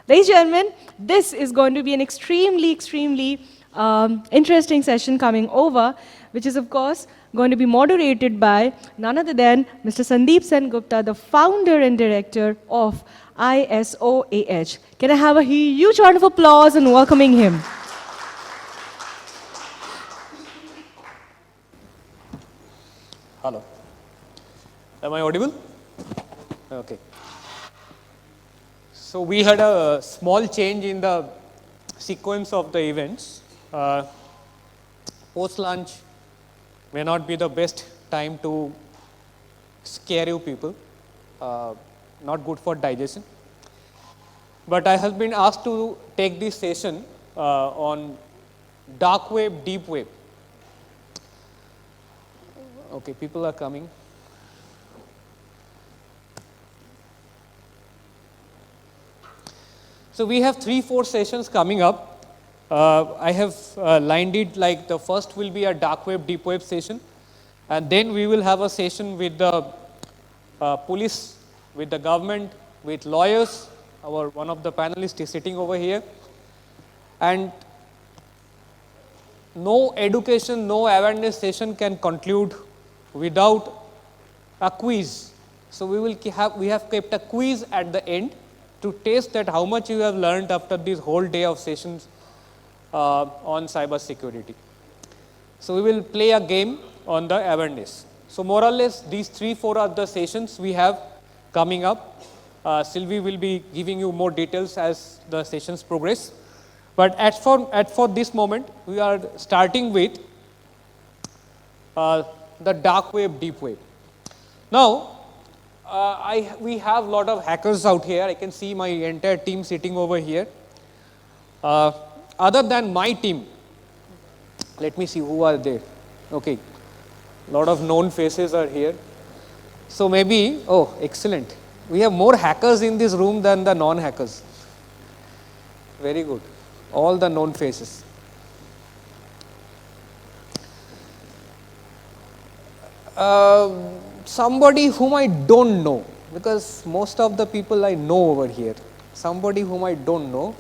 Ladies and gentlemen, this is going to be an extremely interesting session coming over, which is, of course, going to be moderated by none other than Mr. Sandeep Sengupta, the founder and director of ISOAH. Can I have a huge round of applause in welcoming him? Hello. Am I audible? Okay. So we had a small change in the sequence of the events. Post-lunch may not be the best time to scare you people, not good for digestion. But I have been asked to take this session on dark web, deep web. Okay, people are coming. So we have 3-4 sessions coming up. I have lined it like the first will be a dark web, deep web session, and then we will have a session with the police, with the government, with lawyers. One of the panelists is sitting over here, and no education, no awareness session can conclude without a quiz. So we have kept a quiz at the end to test that how much you have learned after this whole day of sessions on cyber security. So we will play a game on the awareness. So more or less these 3-4 are the sessions we have coming up. Sylvie will be giving you more details as the sessions progress. But for this moment, we are starting with the dark web, deep web. Now, we have a lot of hackers out here. I can see my entire team sitting over here. Other than my team, let me see who are there. Okay, a lot of known faces are here. So maybe, oh, excellent. We have more hackers in this room than the non-hackers. Very good. All the known faces. Somebody whom I don't know, because most of the people I know over here. Somebody whom I don't know.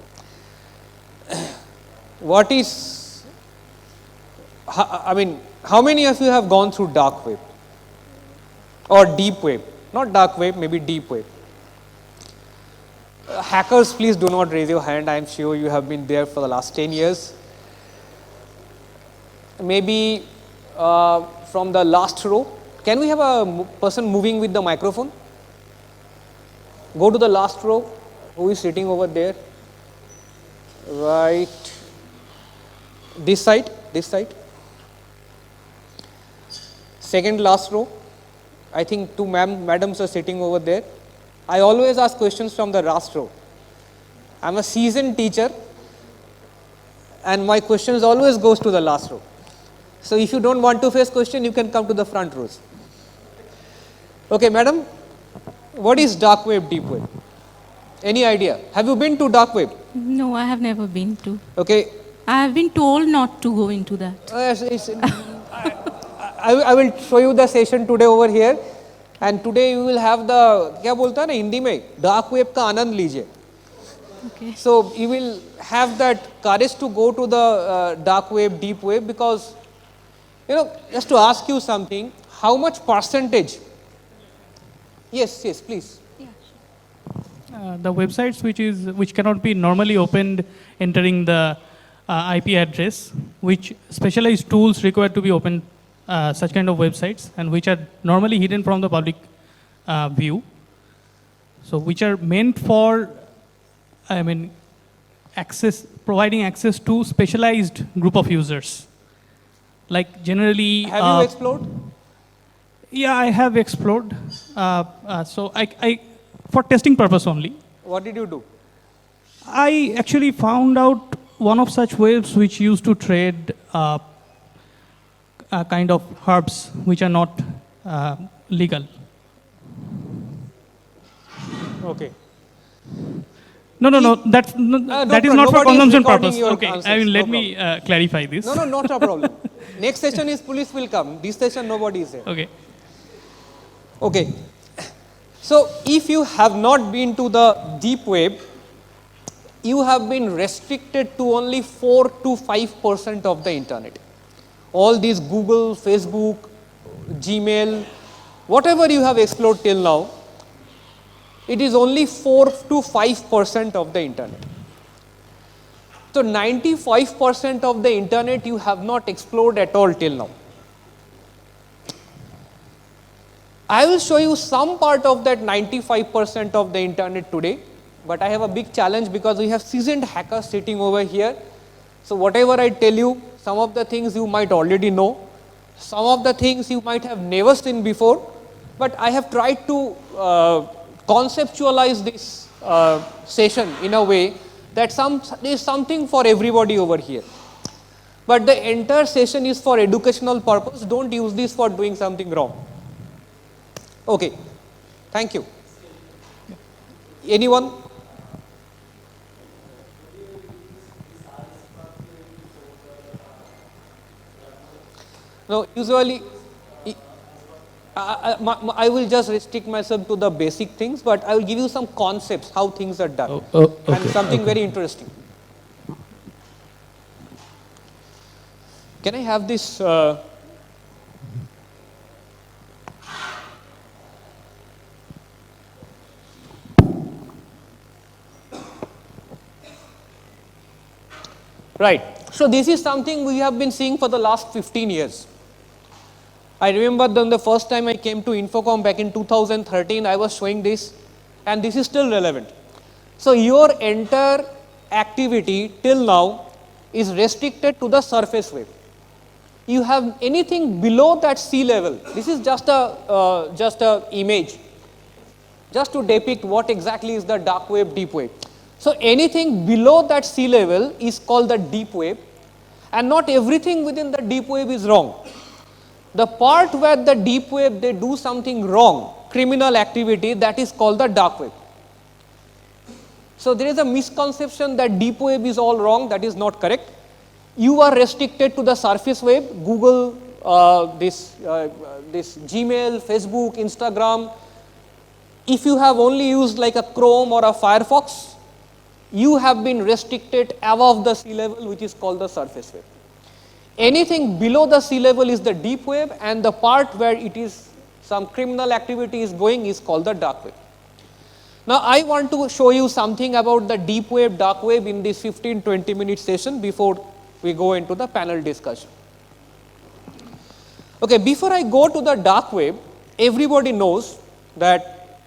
What is, I mean, how many of you have gone through dark web or deep web? Not dark web, maybe deep web. Hackers, please do not raise your hand. I am sure you have been there for the last 10 years. Maybe from the last row. Can we have a person moving with the microphone? Go to the last row. Who is sitting over there? Right. This side, this side. Second last row. I think 2 madams are sitting over there. I always ask questions from the last row. I am a seasoned teacher and my questions always goes to the last row. So if you don't want to face question, you can come to the front rows. Okay, madam, what is dark web, deep web? Any idea? Have you been to dark web? No, I have never been to. Okay. I have been told not to go into that. I will show you the session today over here, and today you will have the, क्या बोलता है ना हिंदी में, dark web का आनंद लीजिए. Okay. So you will have that courage to go to the dark web, deep web, because, you know, just to ask you something, how much percentage? Yes, please. The websites which cannot be normally opened entering the IP address, which specialized tools required to be opened such kind of websites, and which are normally hidden from the public view. So which are meant for, providing access to specialized group of users. Like generally. Have you explored? Yeah, I have explored. So I for testing purpose only. What did you do? I actually found out one of such webs which used to trade kind of herbs which are not legal. Okay. No. That is not for consumption purpose. Okay, let me clarify this. No, not a problem. Next session is police will come. This session nobody is there. Okay. So if you have not been to the deep web, you have been restricted to only 4 to 5% of the internet. All these Google, Facebook, Gmail, whatever you have explored till now, it is only 4 to 5% of the internet. So 95% of the internet you have not explored at all till now. I will show you some part of that 95% of the internet today, but I have a big challenge because we have seasoned hackers sitting over here. So whatever I tell you, some of the things you might already know, some of the things you might have never seen before, but I have tried to conceptualize this session in a way that there is something for everybody over here. But the entire session is for educational purpose. Don't use this for doing something wrong. Okay, thank you. Anyone? No, usually I will just restrict myself to the basic things, but I will give you some concepts, how things are done, and something very interesting. Can I have this? Right. So this is something we have been seeing for the last 15 years. I remember the first time I came to Infocom back in 2013, I was showing this, and this is still relevant. So your entire activity till now is restricted to the surface web. You have anything below that sea level. This is just a image, just to depict what exactly is the dark web, deep web. So anything below that sea level is called the deep web, and not everything within the deep web is wrong. The part where the deep web they do something wrong, criminal activity, that is called the dark web. So there is a misconception that deep web is all wrong. That is not correct. You are restricted to the surface web, Google, this Gmail, Facebook, Instagram. If you have only used like a Chrome or a Firefox, you have been restricted above the sea level, which is called the surface web. Anything below the sea level is the deep web, and the part where it is some criminal activity is going is called the dark web. Now I want to show you something about the deep web, dark web in this 15-20 minute session before we go into the panel discussion. Okay, before I go to the dark web, everybody knows that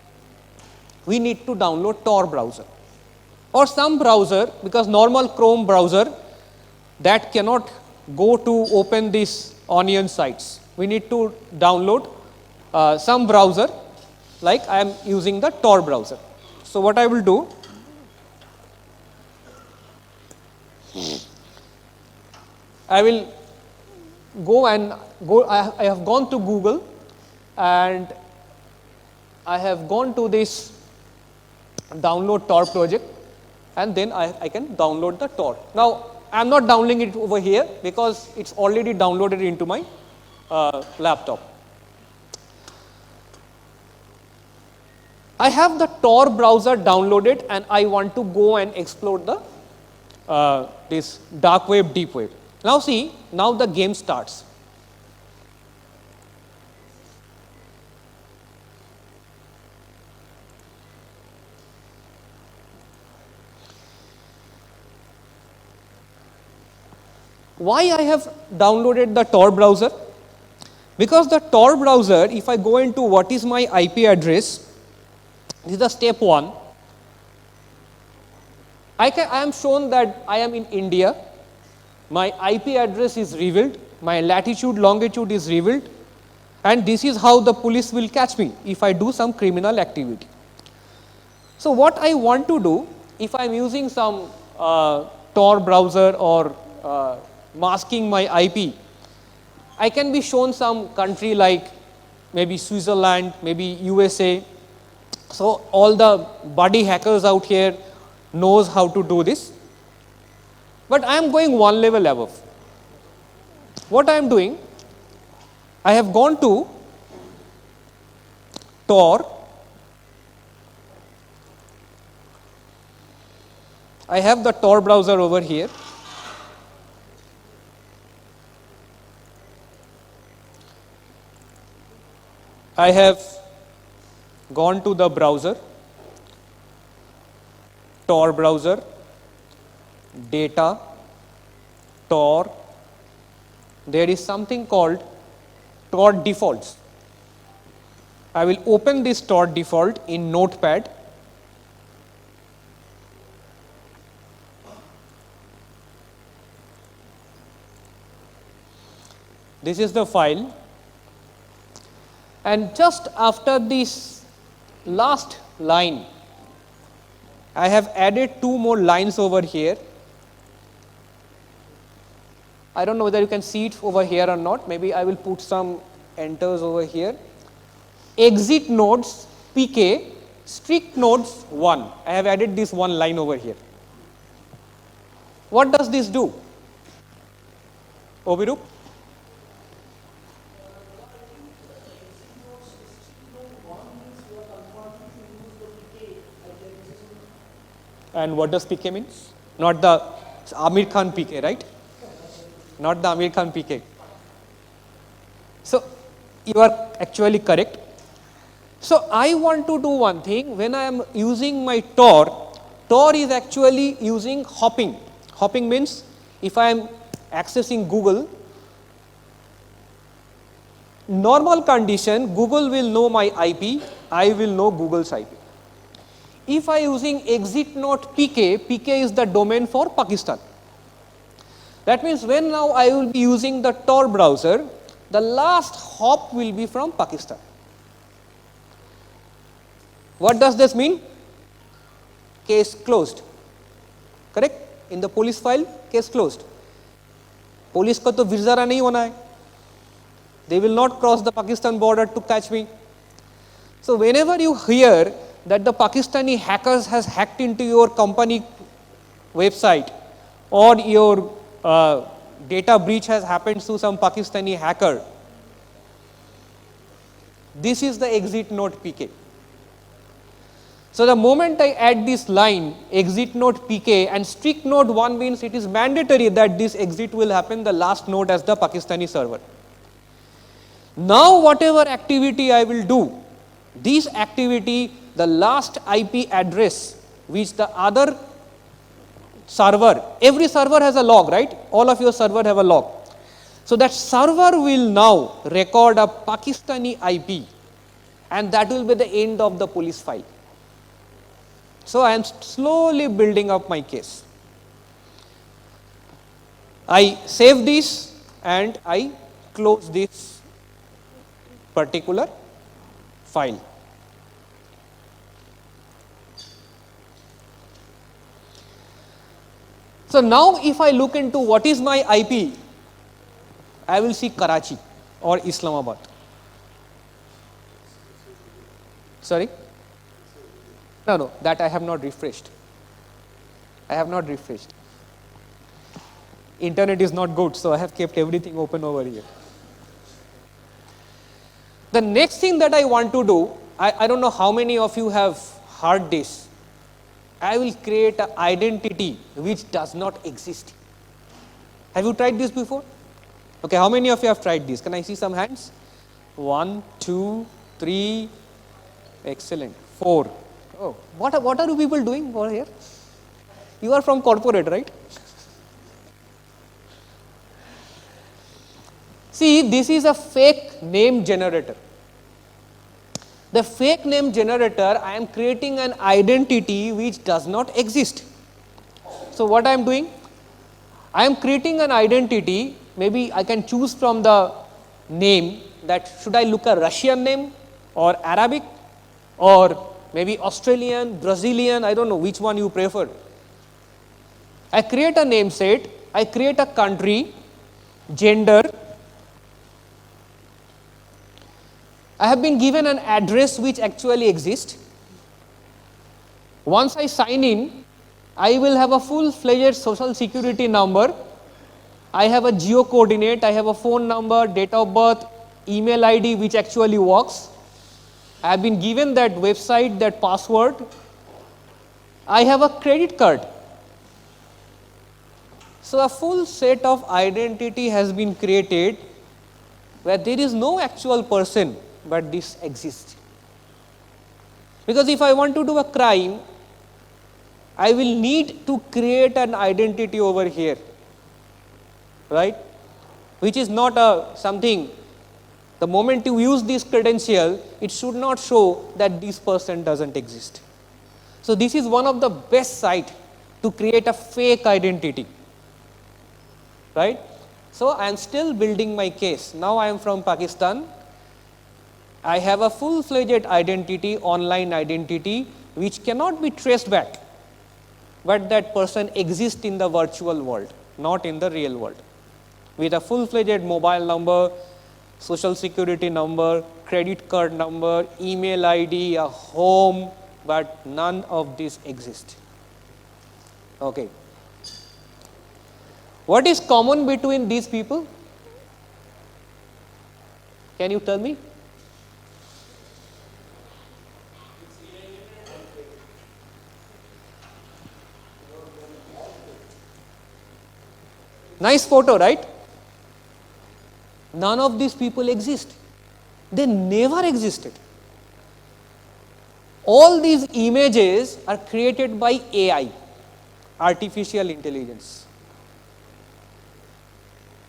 we need to download Tor browser or some browser, because normal Chrome browser that cannot go to open these onion sites. We need to download some browser, like I am using the Tor browser. So what I will do, I will go I have gone to Google and I have gone to this download Tor project, and then I can download the Tor. Now I am not downloading it over here because it's already downloaded into my laptop. I have the Tor browser downloaded and I want to go and explore the this dark web, deep web. Now see, now the game starts. Why I have downloaded the Tor browser? Because the Tor browser, if I go into what is my IP address, this is the step 1. I am shown that I am in India. My IP address is revealed. My latitude, longitude is revealed. And this is how the police will catch me if I do some criminal activity. So what I want to do, if I am using some Tor browser or masking my IP, I can be shown some country like maybe Switzerland, maybe USA. So all the buddy hackers out here knows how to do this. But I am going one level above. What I am doing, I have gone to Tor I have the Tor browser over here. I have gone to the browser, Tor browser, data, Tor. There is something called Tor defaults. I will open this Tor default in Notepad. This is the file. And just after this last line, I have added 2 more lines over here. I don't know whether you can see it over here or not. Maybe I will put some enters over here. Exit nodes pk, strict nodes 1. I have added this 1 line over here. What does this do? Obirup? And what does PK means? Not the Amir Khan PK, right? Not the Amir Khan PK. So, you are actually correct. So, I want to do one thing. When I am using my Tor, Tor is actually using hopping. Hopping means if I am accessing Google, normal condition, Google will know my IP, I will know Google's IP. If I using exit node PK, PK is the domain for Pakistan. That means when now I will be using the Tor browser, the last hop will be from Pakistan. What does this mean? Case closed. Correct? In the police file, case closed. Police ko to vizara nahi hona hai. They will not cross the Pakistan border to catch me. So whenever you hear that the Pakistani hackers has hacked into your company website, or your data breach has happened to some Pakistani hacker, this is the exit node PK. So the moment I add this line, exit node PK, and strict node 1 means it is mandatory that this exit will happen the last node as the Pakistani server. Now whatever activity I will do, this activity, the last IP address which the other server, every server has a log, right? All of your server have a log. So that server will now record a Pakistani IP, and that will be the end of the police file. So I am slowly building up my case. I save this and I close this particular file. So now if I look into what is my IP, I will see Karachi or Islamabad. Sorry? No, that I have not refreshed. I have not refreshed. Internet is not good, so I have kept everything open over here. The next thing that I want to do, I don't know how many of you have heard this. I will create an identity which does not exist. Have you tried this before? Okay, how many of you have tried this? Can I see some hands? 1, 2, 3, excellent, 4. Oh, what are you people doing over here? You are from corporate, right? See, this is a fake name generator. The fake name generator, I am creating an identity which does not exist. So what I am doing? I am creating an identity, maybe I can choose from the name that should I look a Russian name or Arabic or maybe Australian, Brazilian, I don't know which one you prefer. I create a name set, I create a country, gender. I have been given an address which actually exists. Once I sign in, I will have a full-fledged social security number. I have a geo coordinate, I have a phone number, date of birth, email ID which actually works. I have been given that website, that password. I have a credit card. So a full set of identity has been created where there is no actual person, but this exists. Because if I want to do a crime, I will need to create an identity over here, right? Which is not something, the moment you use this credential, it should not show that this person doesn't exist. So this is one of the best sites to create a fake identity, right? So I am still building my case. Now I am from Pakistan. I have a full-fledged identity, online identity, which cannot be traced back. But that person exists in the virtual world, not in the real world. With a full-fledged mobile number, social security number, credit card number, email ID, a home, but none of this exists. Okay. What is common between these people? Can you tell me? Nice photo, right? None of these people exist. They never existed. All these images are created by AI, artificial intelligence.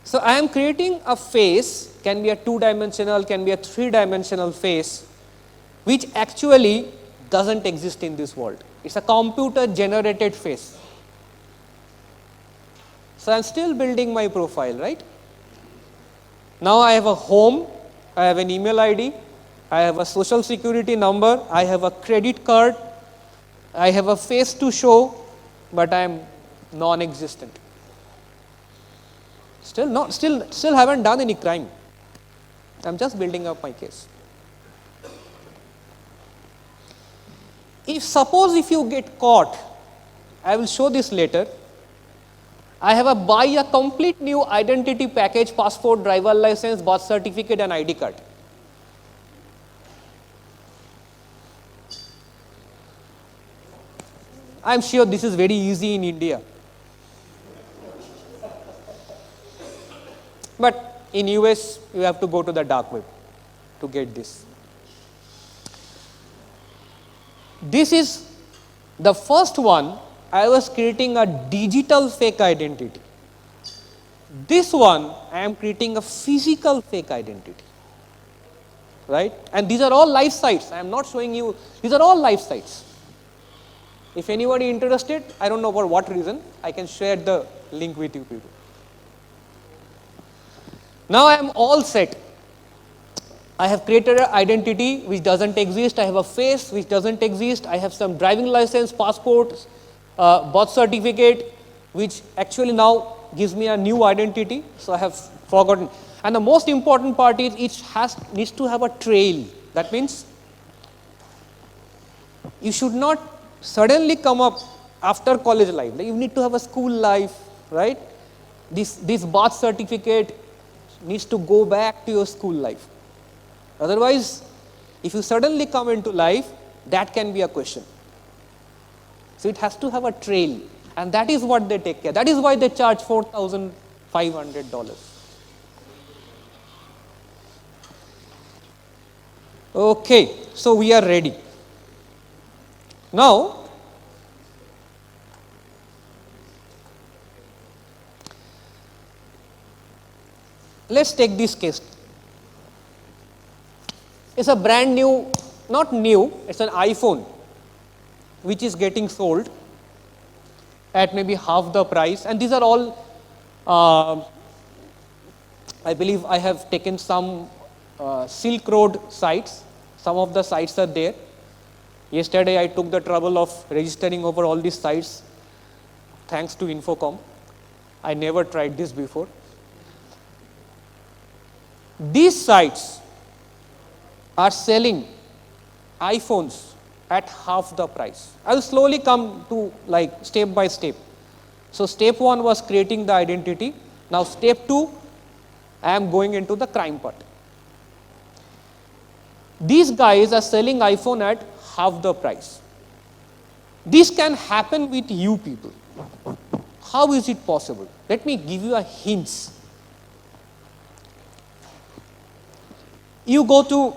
So I am creating a face, can be a 2-dimensional, can be a 3-dimensional face, which actually doesn't exist in this world. It's a computer generated face. So I am still building my profile, right? Now I have a home, I have an email ID, I have a social security number, I have a credit card, I have a face to show, but I am non-existent. Still haven't done any crime. I'm just building up my case. Suppose if you get caught, I will show this later. I have buy a complete new identity package, passport, driver license, birth certificate and ID card. I am sure this is very easy in India. But in US, you have to go to the dark web to get this. This is the first one. I was creating a digital fake identity. This one, I am creating a physical fake identity. Right? And these are all live sites. I am not showing you, these are all live sites. If anybody interested, I don't know for what reason, I can share the link with you people. Now I am all set. I have created an identity which doesn't exist. I have a face which doesn't exist. I have some driving license, passport, birth certificate, which actually now gives me a new identity. So I have forgotten. And the most important part is it needs to have a trail. That means you should not suddenly come up after college life. Like you need to have a school life, right? This birth certificate needs to go back to your school life. Otherwise, if you suddenly come into life, that can be a question. So it has to have a trail, and that is what they take care. That is why they charge $4,500. Okay, so we are ready. Now, let's take this case. It's a brand new, not new, it's an iPhone which is getting sold at maybe half the price. And these are all, I believe I have taken some Silk Road sites. Some of the sites are there. Yesterday I took the trouble of registering over all these sites thanks to Infocom. I never tried this before. These sites are selling iPhones at half the price. I will slowly come to like step by step. So step 1 was creating the identity. Now step 2, I am going into the crime part. These guys are selling iPhone at half the price. This can happen with you people. How is it possible? Let me give you a hint. You go to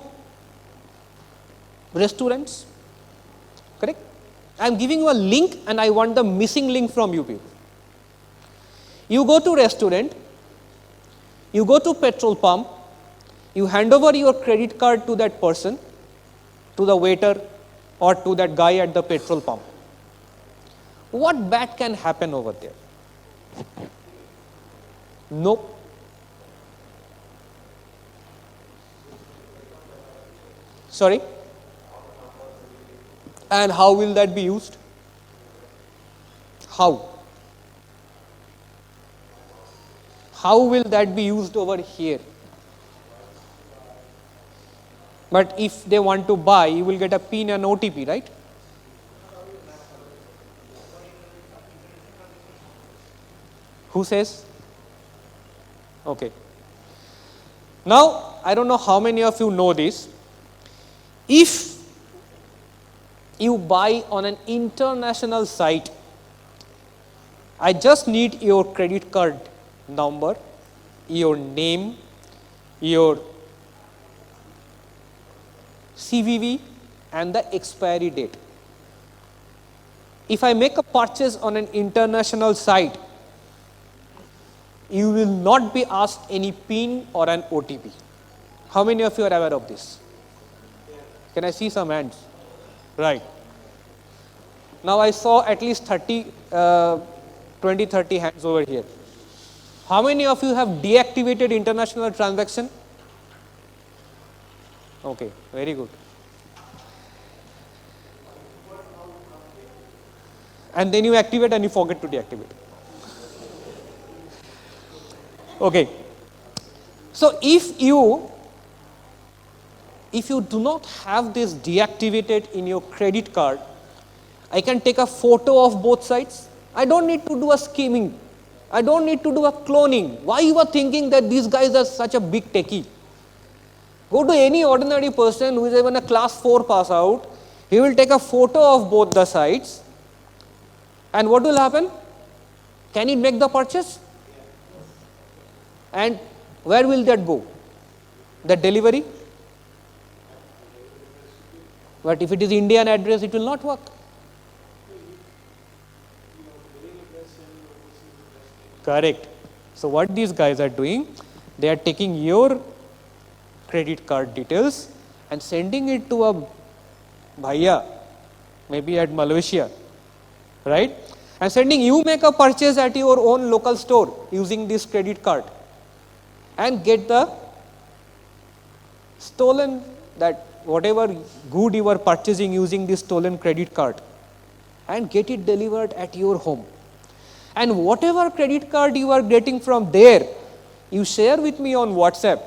restaurants, correct? I am giving you a link and I want the missing link from you people. You go to restaurant, you go to petrol pump, you hand over your credit card to that person, to the waiter or to that guy at the petrol pump. What bad can happen over there? Nope. Sorry? And how will that be used? How? How will that be used over here? But if they want to buy, you will get a PIN and OTP, right? Who says? Okay. Now, I don't know how many of you know this. If you buy on an international site, I just need your credit card number, your name, your CVV and the expiry date. If I make a purchase on an international site, you will not be asked any PIN or an OTP. How many of you are aware of this? Can I see some hands? Right. Now I saw at least 20, 30 hands over here. How many of you have deactivated international transaction? Okay, very good. And then you activate and you forget to deactivate. Okay. So if you do not have this deactivated in your credit card, I can take a photo of both sides. I don't need to do a scheming. I don't need to do a cloning. Why you are thinking that these guys are such a big techie? Go to any ordinary person who is even a class 4 pass out. He will take a photo of both the sides. And what will happen? Can he make the purchase? And where will that go? The delivery? But if it is Indian address, it will not work. Correct. So what these guys are doing, they are taking your credit card details and sending it to a bhaiya, maybe at Malaysia, right? And sending you make a purchase at your own local store using this credit card and get the stolen, that whatever good you are purchasing using this stolen credit card, and get it delivered at your home. And whatever credit card you are getting from there, you share with me on WhatsApp,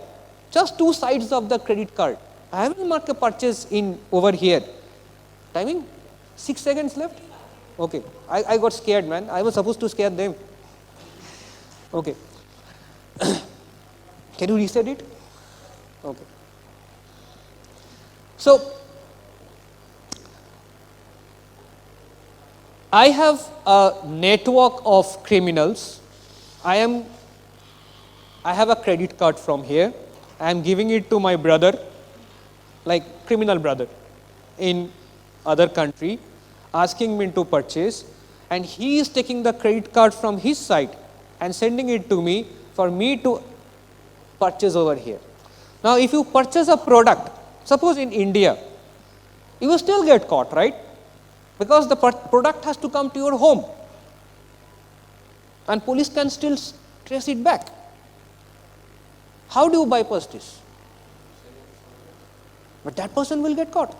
just 2 sides of the credit card. I will mark a purchase in over here. Timing? 6 seconds left? Okay. I got scared, man. I was supposed to scare them. Okay. Can you reset it? Okay. So, I have a network of criminals. I have a credit card from here. I am giving it to my brother, like criminal brother in other country, asking me to purchase, and he is taking the credit card from his site and sending it to me for me to purchase over here. Now, if you purchase a product, suppose in India, you will still get caught, right? Because the product has to come to your home and police can still trace it back. How do you bypass this? But that person will get caught.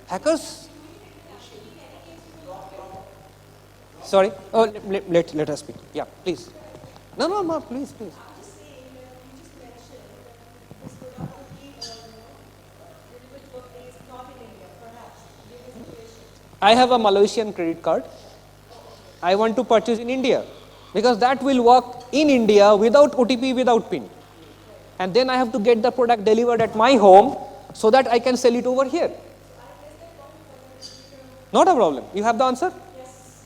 Hackers? Sorry? Oh, let us speak. Yeah, please. No, please. I have a Malaysian credit card. I want to purchase in India because that will work in India without OTP, without PIN. And then I have to get the product delivered at my home so that I can sell it over here. Not a problem. You have the answer? Yes.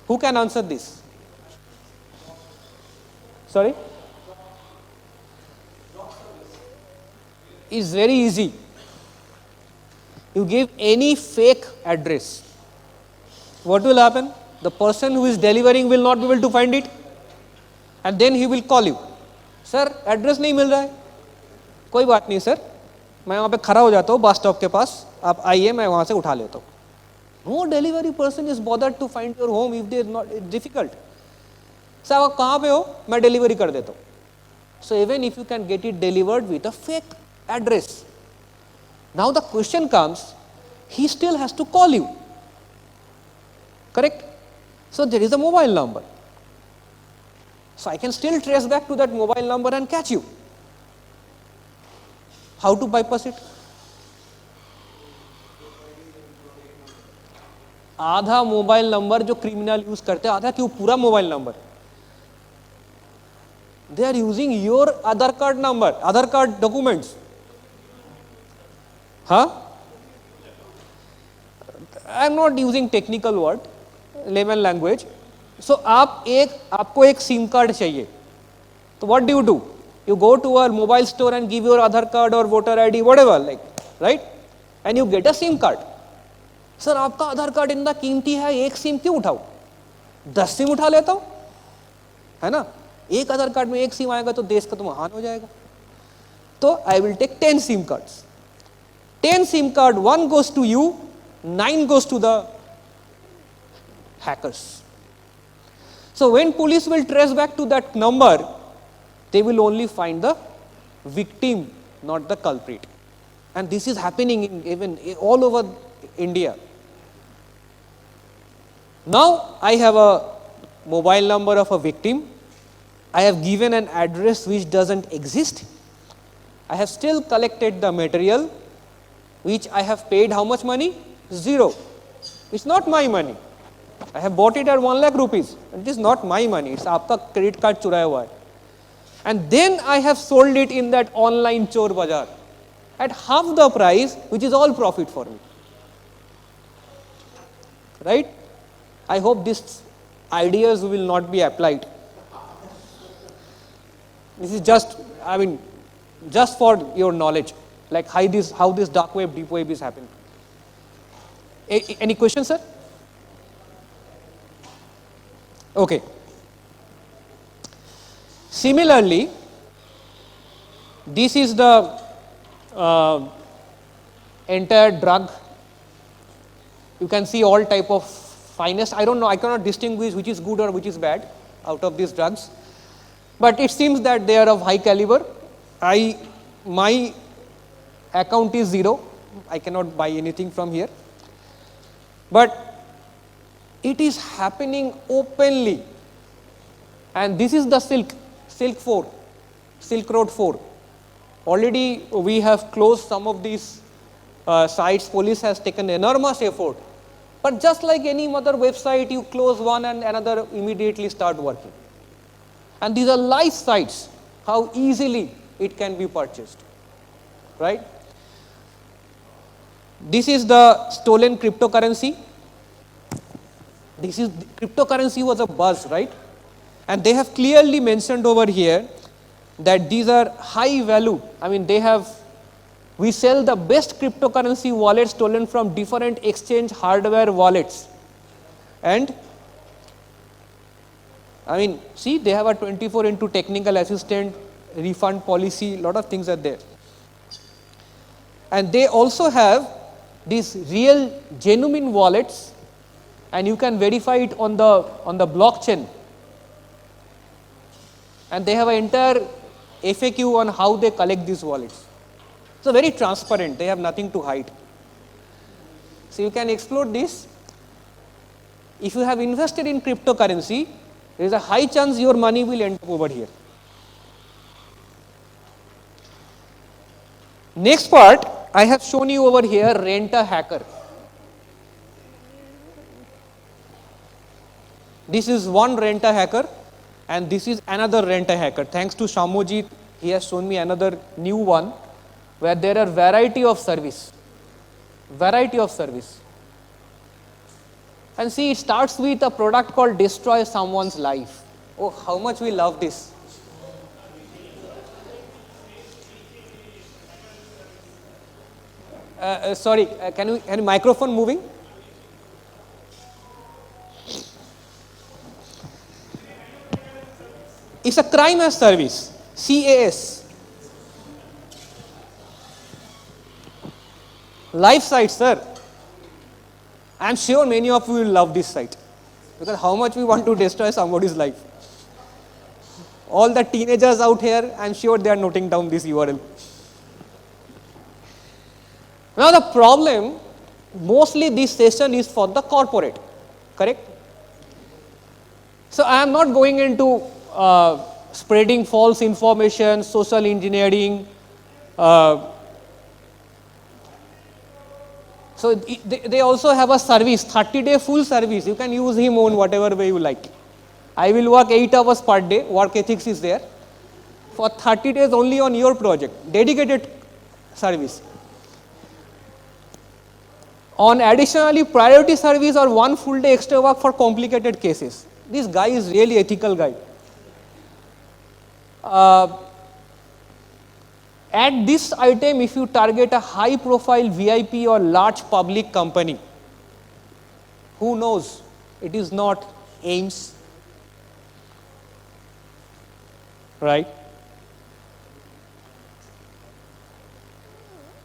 Who can answer this? Sorry? It's very easy. You give any fake address. What will happen? The person who is delivering will not be able to find it. And then he will call you. Sir, address नहीं मिल रहा है. कोई बात नहीं sir, मैं वहाँ पे खड़ा हो जाता हूँ बस स्टॉप के पास, आप आइए मैं वहाँ से उठा लेता हूँ. No delivery person is bothered to find your home if they are not, it's difficult. Sir आप कहाँ पे हो? मैं डिलीवरी कर देता हूँ. So even if you can get it delivered with a fake address. Now the question comes, he still has to call you. Correct? So there is a mobile number. So I can still trace back to that mobile number and catch you. How to bypass it? आधा mobile number जो criminal use करते हैं, आधा क्यों पूरा mobile number, they are using your Aadhaar card number, Aadhaar card documents. Huh? I am not using technical word, layman language. So आपको एक SIM card चाहिए. So what do? You go to a mobile store and give your Aadhaar card or voter ID, whatever, like, right? And you get a SIM card. Sir आपका आधार card इतना कीमती है, एक SIM क्यों उठाऊं? 10 SIM उठा लेता हूं, है ना? एक आधार कार्ड में एक सिम आएगा तो देश का तो महान हो जाएगा. तो I will take 10 SIM cards. 10 SIM card, 1 goes to you, 9 goes to the hackers. So when police will trace back to that number, they will only find the victim, not the culprit. And this is happening in even all over India. Now I have a mobile number of a victim. I have given an address which doesn't exist. I have still collected the material, which I have paid how much money? 0. It's not my money. I have bought it at 1 lakh rupees. It is not my money. It's आपका credit card चुराया हुआ है. And then I have sold it in that online chor bazaar at half the price, which is all profit for me. Right? I hope these ideas will not be applied. This is just, I mean, just for your knowledge, like how this dark web, deep web is happening. Any questions, sir? Okay. Similarly, this is the entire drug. You can see all type of finest. I don't know, I cannot distinguish which is good or which is bad out of these drugs. But it seems that they are of high caliber. My account is 0. I cannot buy anything from here. But it is happening openly. And this is the Silk Road 4. Already we have closed some of these sites. Police has taken enormous effort. But just like any other website, you close one and another immediately start working. And these are live sites, how easily it can be purchased, right? This is the stolen cryptocurrency. Cryptocurrency was a buzz, right? And they have clearly mentioned over here that these are high value. I mean, we sell the best cryptocurrency wallets stolen from different exchange hardware wallets. And I mean, see, they have a 24 into technical assistant, refund policy, lot of things are there. And they also have these real genuine wallets, and you can verify it on the blockchain. And they have an entire FAQ on how they collect these wallets. So very transparent, they have nothing to hide. So you can explore this. If you have invested in cryptocurrency, there is a high chance your money will end up over here. Next part, I have shown you over here, Rent-A-Hacker. This is one Rent-A-Hacker, and this is another Rent-A-Hacker. Thanks to Shamojit, he has shown me another new one, where there are variety of service. And see, it starts with a product called destroy someone's life. Oh, how much we love this. Sorry, can you microphone moving? It's a crime as service, CAS. Life site, sir. I am sure many of you will love this site because how much we want to destroy somebody's life. All the teenagers out here, I am sure they are noting down this URL. Now the problem, mostly this session is for the corporate, correct? So I am not going into spreading false information, social engineering. So they also have a service, 30-day full service. You can use him on whatever way you like. I will work 8 hours per day, work ethics is there. For 30 days only on your project, dedicated service. On additionally priority service or 1 full day extra work for complicated cases. This guy is really ethical guy. At this item, if you target a high profile VIP or large public company, who knows, it is not AIMS, right?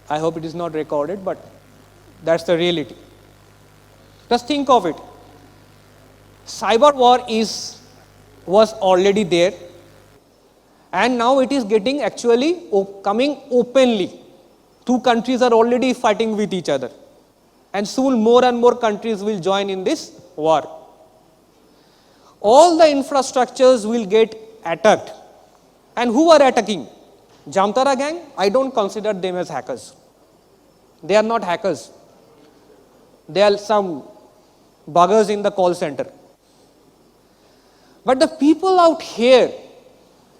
I hope it is not recorded, but that's the reality. Just think of it. Cyber war was already there, and now it is getting actually coming openly. 2 countries are already fighting with each other, and soon more and more countries will join in this war. All the infrastructures will get attacked. And who are attacking? Jamtara gang? I don't consider them as hackers. They are not hackers. They are some buggers in the call center. But the people out here,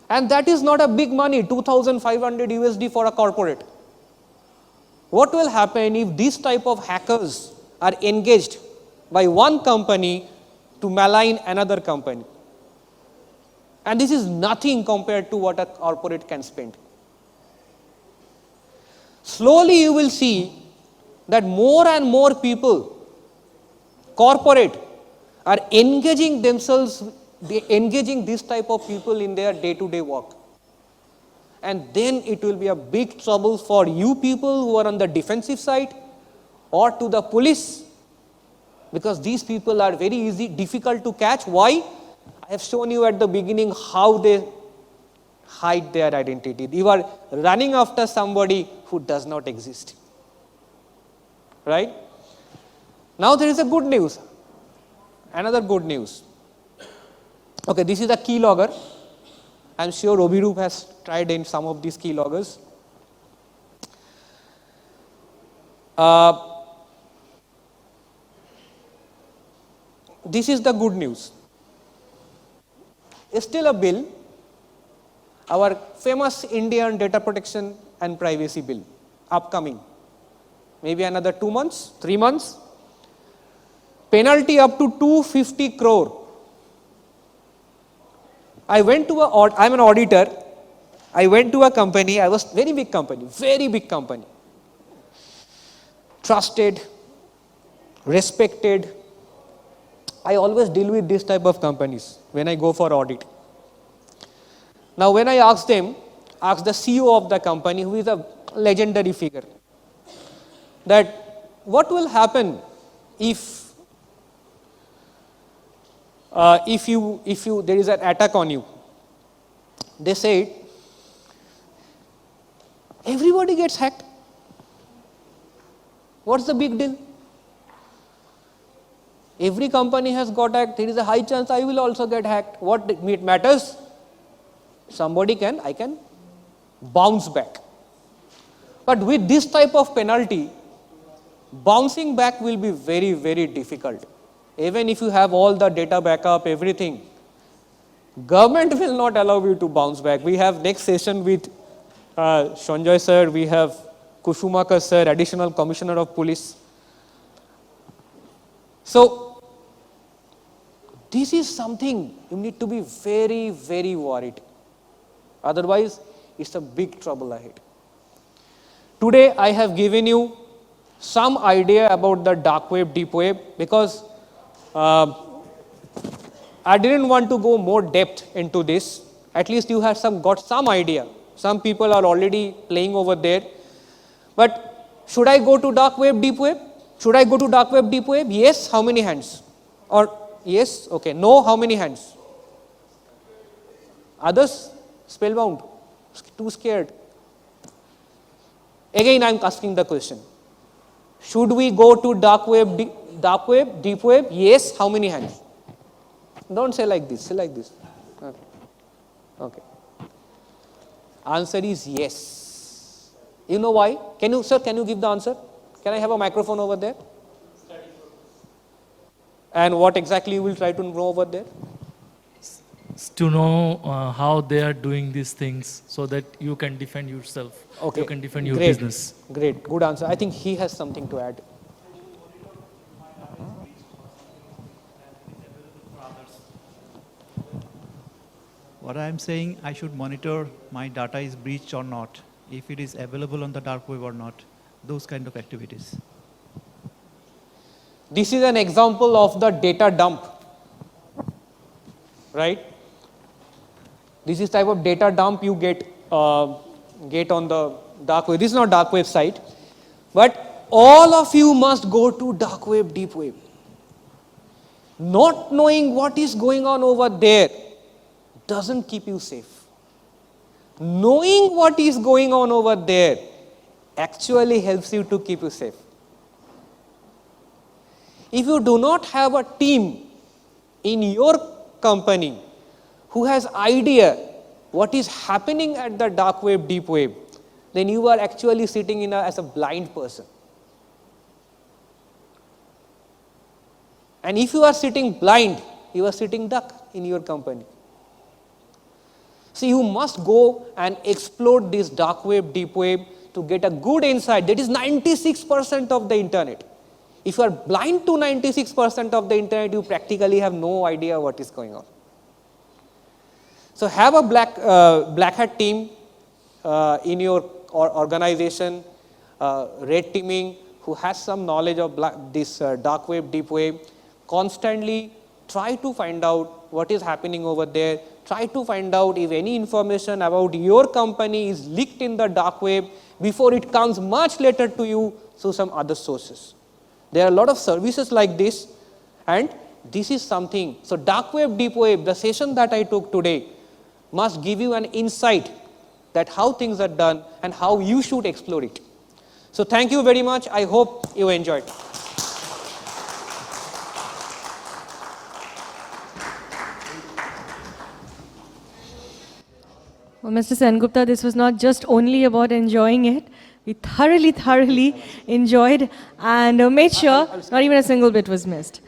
and that is not a big money, 2,500 USD for a corporate. What will happen if these type of hackers are engaged by one company to malign another company? And this is nothing compared to what a corporate can spend. Slowly you will see that more and more people, corporate, are engaging themselves, engaging this type of people in their day-to-day work. And then it will be a big trouble for you people who are on the defensive side or to the police, because these people are very difficult to catch. Why? I have shown you at the beginning how they hide their identity. You are running after somebody who does not exist. Right? Now there is a good news. Another good news. Okay, this is a keylogger. I am sure Obiroop has tried in some of these keyloggers. This is the good news. Still a bill, our famous Indian data protection and privacy bill, upcoming. Maybe another 2 months, 3 months. Penalty up to 250 crore. I'm an auditor. I went to a company, very big company. Trusted, respected. I always deal with this type of companies when I go for audit. Now when I asked the CEO of the company, who is a legendary figure, that what will happen if there is an attack on you? They said, everybody gets hacked. What's the big deal? Every company has got hacked. There is a high chance I will also get hacked. What it matters? I can bounce back. But with this type of penalty, bouncing back will be very, very difficult. Even if you have all the data backup, everything, government will not allow you to bounce back. We have next session with Sanjoy sir, we have Kushumakar sir, Additional Commissioner of Police. So This is something you need to be very, very worried. Otherwise, it's a big trouble ahead. Today, I have given you some idea about the dark web, deep web, because I didn't want to go more depth into this. At least you have got some idea. Some people are already playing over there. But should I go to dark web, deep web? Should I go to dark web, deep web? Yes, how many hands? Or yes, okay. No, how many hands? Others? Spellbound? Too scared? Again, I am asking the question. Should we go to dark web, deep web? Yes, how many hands? Don't say like this, say like this. Okay. Answer is yes. You know why? Sir, can you give the answer? Can I have a microphone over there? And what exactly you will try to know over there? To know how they are doing these things so that you can defend yourself. Okay. You can defend your Great. business. Great, good answer. I think he has something to add. What I am saying, I should monitor my data is breached or not, if it is available on the dark web or not, those kind of activities. This is an example of the data dump, right? This is type of data dump you get on the dark web. This is not dark web site, but all of you must go to dark web, deep web. Not knowing what is going on over there doesn't keep you safe. Knowing what is going on over there actually helps you to keep you safe. If you do not have a team in your company who has idea what is happening at the dark web, deep web, then you are actually sitting as a blind person. And if you are sitting blind, you are sitting duck in your company. So you must go and explore this dark web, deep web to get a good insight. That is 96% of the internet. If you are blind to 96% of the internet, you practically have no idea what is going on. So have a black hat team in your organization, red teaming, who has some knowledge of this dark web, deep web. Constantly try to find out what is happening over there. Try to find out if any information about your company is leaked in the dark web before it comes much later to you through some other sources. There are a lot of services like this, and this is something. So dark web, deep web, the session that I took today must give you an insight that how things are done and how you should explore it. So thank you very much. I hope you enjoyed. Well, Mr. Sengupta, this was not just only about enjoying it. We thoroughly enjoyed and made sure not even a single bit was missed.